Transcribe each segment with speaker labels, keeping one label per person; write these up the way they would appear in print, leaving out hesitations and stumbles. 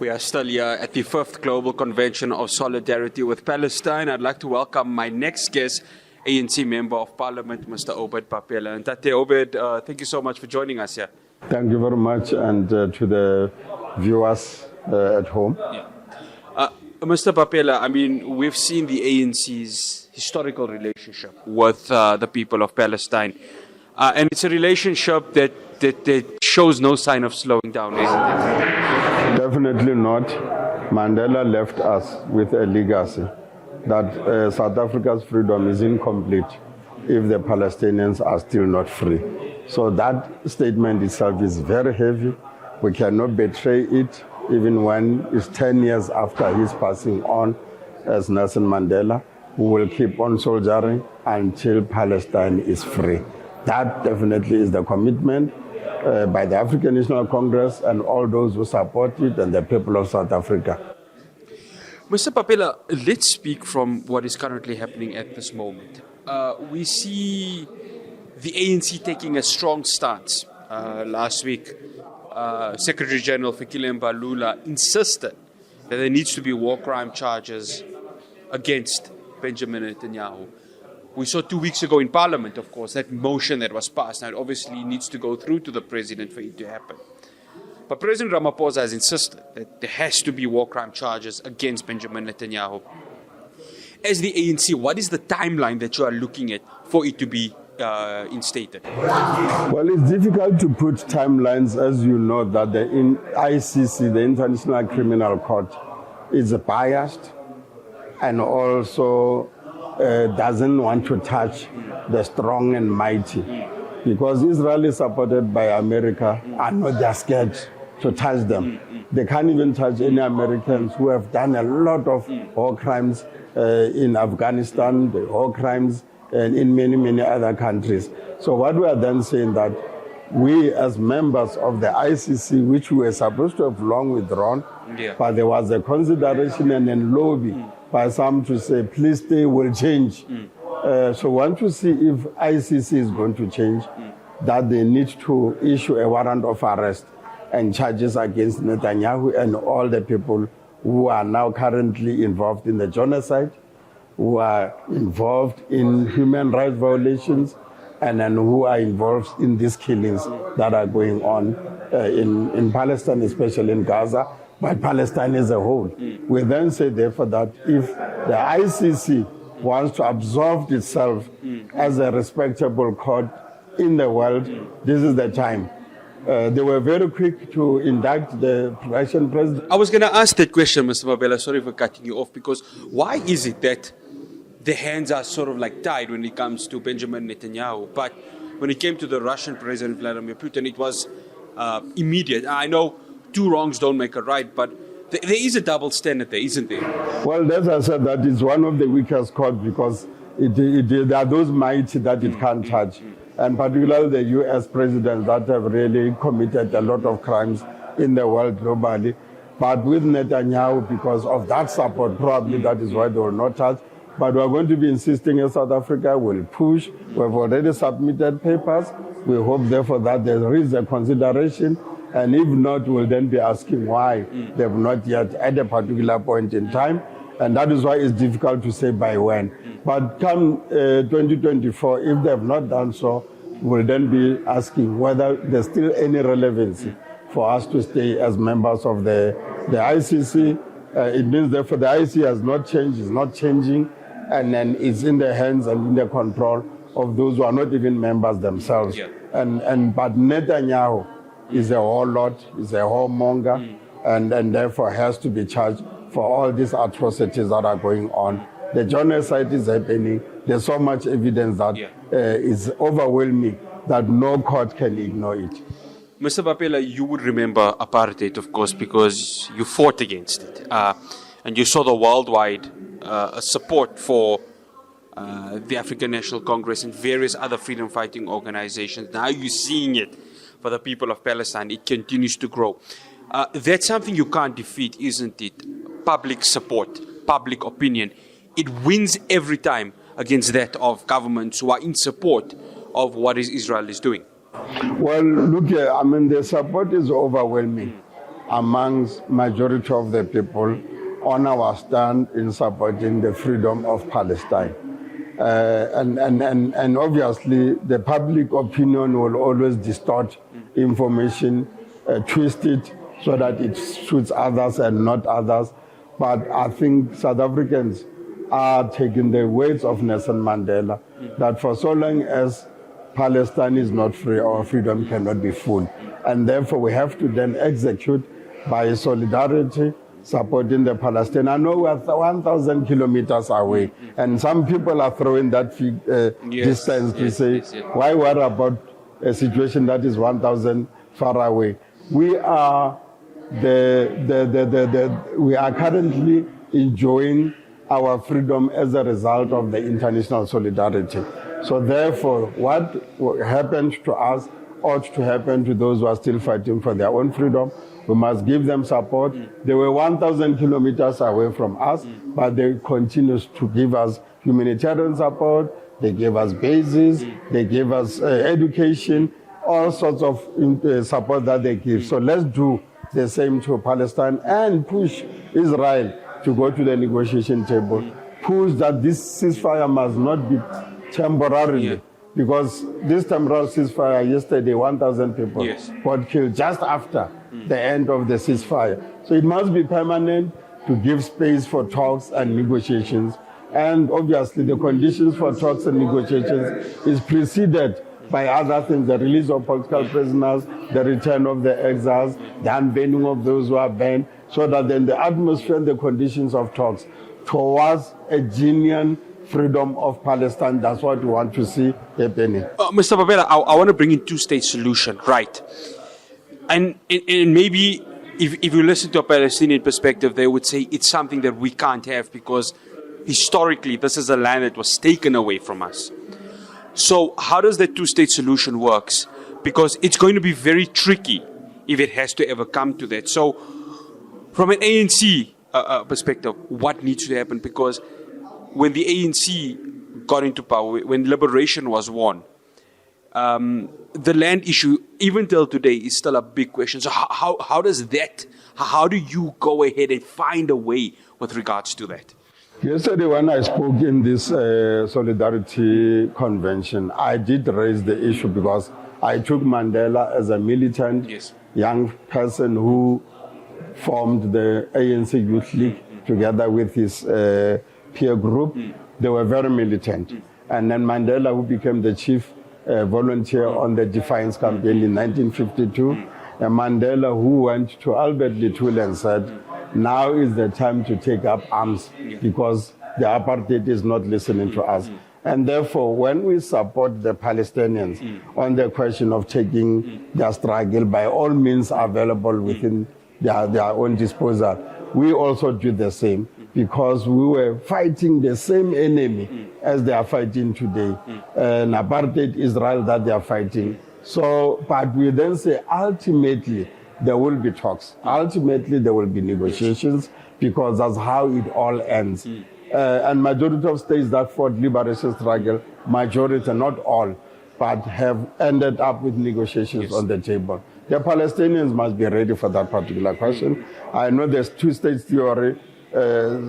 Speaker 1: We are still here at the 5th Global Convention of Solidarity with Palestine. I'd like to welcome my next guest, ANC Member of Parliament, Mr. Obed Bapela. And Tate Obed, thank you so much for joining us here.
Speaker 2: Thank you very much, and to the viewers at home.
Speaker 1: Yeah. Mr. Bapela, I mean, we've seen the ANC's historical relationship with the people of Palestine. And it's a relationship that shows no sign of slowing down, isn't it?
Speaker 2: Definitely not. Mandela left us with a legacy that South Africa's freedom is incomplete if the Palestinians are still not free. So that statement itself is very heavy. We cannot betray it, even when it's 10 years after his passing on as Nelson Mandela. We will keep on soldiering until Palestine is free. That definitely is the commitment by the African National Congress and all those who support it and the people of South Africa.
Speaker 1: Mr. Bapela, let's speak from what is currently happening at this moment. We see the ANC taking a strong stance. Last week, Secretary General Fikile Mbalula insisted that there needs to be war crime charges against Benjamin Netanyahu. We saw 2 weeks ago in Parliament, of course, that motion that was passed. Now, it obviously needs to go through to the President for it to happen. But President Ramaphosa has insisted that there has to be war crime charges against Benjamin Netanyahu. As the ANC, what is the timeline that you are looking at for it to be instated?
Speaker 2: Well, it's difficult to put timelines, as you know, that the ICC, the International Criminal Court, is biased and also doesn't want to touch the strong and mighty, because Israel is supported by America and not just scared to touch them. They can't even touch any Americans who have done a lot of war crimes in Afghanistan, the war crimes and in many, many other countries. So what we are then saying that we as members of the ICC, which we were supposed to have long withdrawn, but there was a consideration and a lobby by some to say, please stay, will change. So want to see if ICC is going to change, that they need to issue a warrant of arrest and charges against Netanyahu and all the people who are now currently involved in the genocide, who are involved in human rights violations, and then who are involved in these killings that are going on in Palestine, especially in Gaza, but Palestine as a whole. We then say, therefore, that if the ICC wants to absolve itself as a respectable court in the world, this is the time. They were very quick to indict the Russian president.
Speaker 1: I was going to ask that question, Mr. Bapela, sorry for cutting you off, because why is it that the hands are sort of like tied when it comes to Benjamin Netanyahu, but when it came to the Russian President Vladimir Putin, it was immediate? I know two wrongs don't make a right, but there is a double standard there, isn't there?
Speaker 2: Well, as I said, that is one of the weakest courts, because there are those mighty that it can't touch, and particularly the US presidents that have really committed a lot of crimes in the world globally. But with Netanyahu, because of that support, probably that is why they will not touch. But we are going to be insisting in South Africa, we'll push. We have already submitted papers. We hope, therefore, that there is a consideration. And if not, we'll then be asking why they've not yet at a particular point in time. And that is why it's difficult to say by when. But come 2024, if they have not done so, we'll then be asking whether there's still any relevancy for us to stay as members of the ICC. It means, therefore, the ICC has not changed, is not changing, and then it's in the hands and in the control of those who are not even members themselves. But Netanyahu is a warlord, is a whoremonger, and therefore has to be charged for all these atrocities that are going on. The genocide is happening. There's so much evidence that is overwhelming that no court can ignore it.
Speaker 1: Mr. Bapela, you would remember apartheid, of course, because you fought against it. And you saw the worldwide support for the African National Congress and various other freedom-fighting organizations. Now you're seeing it for the people of Palestine. It continues to grow. That's something you can't defeat, isn't it? Public support, public opinion. It wins every time against that of governments who are in support of what Israel is doing.
Speaker 2: Well, look, the support is overwhelming. amongst majority of the people on our stand in supporting the freedom of Palestine. And obviously, the public opinion will always distort information, twist it so that it suits others and not others. But I think South Africans are taking the words of Nelson Mandela that for so long as Palestine is not free, our freedom cannot be full. And therefore, we have to then execute by solidarity, supporting the Palestinians. I know we're 1,000 kilometers away, and some people are throwing that distance to say, why worry about a situation that is 1,000 far away? We are we are currently enjoying our freedom as a result of the international solidarity. So therefore, what happened to us ought to happen to those who are still fighting for their own freedom. We must give them support. They were 1,000 kilometers away from us, but they continue to give us humanitarian support. They gave us bases. They gave us education, all sorts of support that they give. So let's do the same to Palestine and push Israel to go to the negotiation table. Push that this ceasefire must not be temporarily. Because this temporary ceasefire yesterday, 1,000 people got killed just after the end of the ceasefire. So it must be permanent to give space for talks and negotiations. And obviously the conditions for talks and negotiations is preceded by other things, the release of political prisoners, the return of the exiles, the unbanning of those who are banned, so that then the atmosphere and the conditions of talks towards a genuine freedom of Palestine, that's what we want to see happening.
Speaker 1: Mr. Bapela, I want to bring in two-state solution, right? And maybe if you listen to a Palestinian perspective, they would say it's something that we can't have because historically this is a land that was taken away from us. So how does that two-state solution works? Because it's going to be very tricky if it has to ever come to that. So from an ANC perspective, what needs to happen? Because when the ANC got into power, when liberation was won, the land issue, even till today, is still a big question. So how do you go ahead and find a way with regards to that?
Speaker 2: Yesterday when I spoke in this Solidarity Convention, I did raise the issue because I took Mandela as a militant young person who formed the ANC Youth League together with his peer group. They were very militant. And then Mandela, who became the chief volunteer on the Defiance campaign in 1952, and Mandela, who went to Albert Lithul and said, now is the time to take up arms because the apartheid is not listening to us. And therefore, when we support the Palestinians on the question of taking their struggle by all means available within their own disposal, we also do the same because we were fighting the same enemy as they are fighting today, an apartheid Israel that they are fighting. So, but we then say ultimately there will be talks. Ultimately there will be negotiations because that's how it all ends. And majority of states that fought liberation struggle, majority, not all, but have ended up with negotiations on the table. The Palestinians must be ready for that particular question. I know there's two-state theory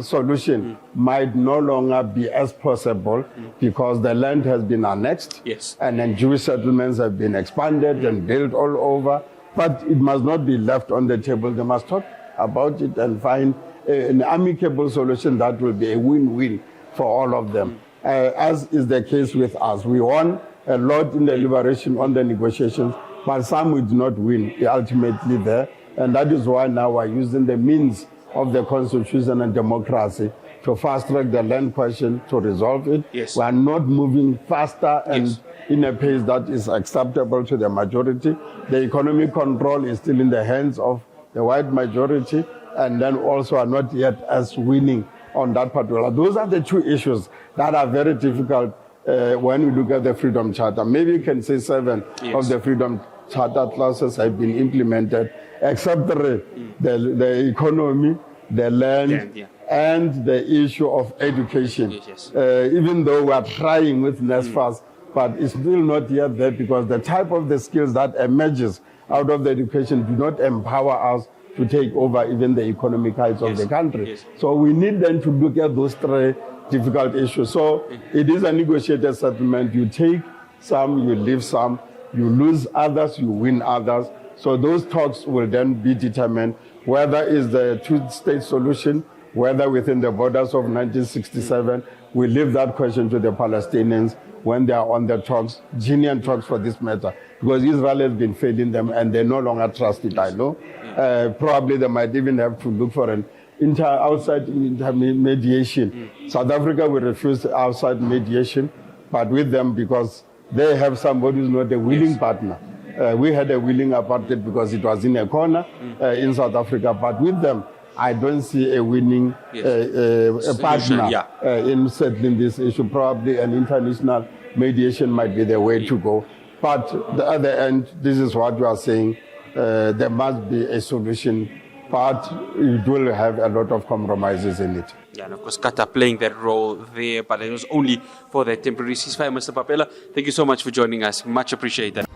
Speaker 2: solution might no longer be as possible because the land has been annexed and then Jewish settlements have been expanded and built all over. But it must not be left on the table. They must talk about it and find an amicable solution that will be a win-win for all of them. As is the case with us. We won a lot in the liberation on the negotiations, but some we did not win ultimately there. And that is why now we're using the means of the Constitution and democracy to fast-track the land question to resolve it. We are not moving faster and in a pace that is acceptable to the majority. The economic control is still in the hands of the white majority, and then also are not yet as winning on that particular. Those are the two issues that are very difficult when we look at the Freedom Charter. Maybe you can say 7 of the Freedom Charter clauses have been implemented, except the economy, the land, and the issue of education. Even though we are trying with NSFAS, but it's still not yet there because the type of the skills that emerges out of the education do not empower us to take over even the economic heights of the country.
Speaker 1: Yes.
Speaker 2: So we need then to look at those three difficult issues. So it is a negotiated settlement. You take some, you leave some, you lose others, you win others. So those talks will then be determined whether it's the two-state solution, whether within the borders of 1967. We leave that question to the Palestinians when they are on the talks, genuine talks for this matter, because Israel has been failing them and they no longer trust it, I know. Probably they might even have to look for an outside mediation. South Africa will refuse outside mediation, but with them because they have somebody who's not a willing partner. We had a willing apartheid because it was in a corner in South Africa, but with them, I don't see a winning a partner in settling this issue. Probably an international mediation might be the way to go. But the other end, this is what you are saying, there must be a solution, but it will have a lot of compromises in it.
Speaker 1: Yeah, and of course, Qatar playing that role there, but it was only for that temporary ceasefire. Mr. Bapela, thank you so much for joining us. Much appreciated.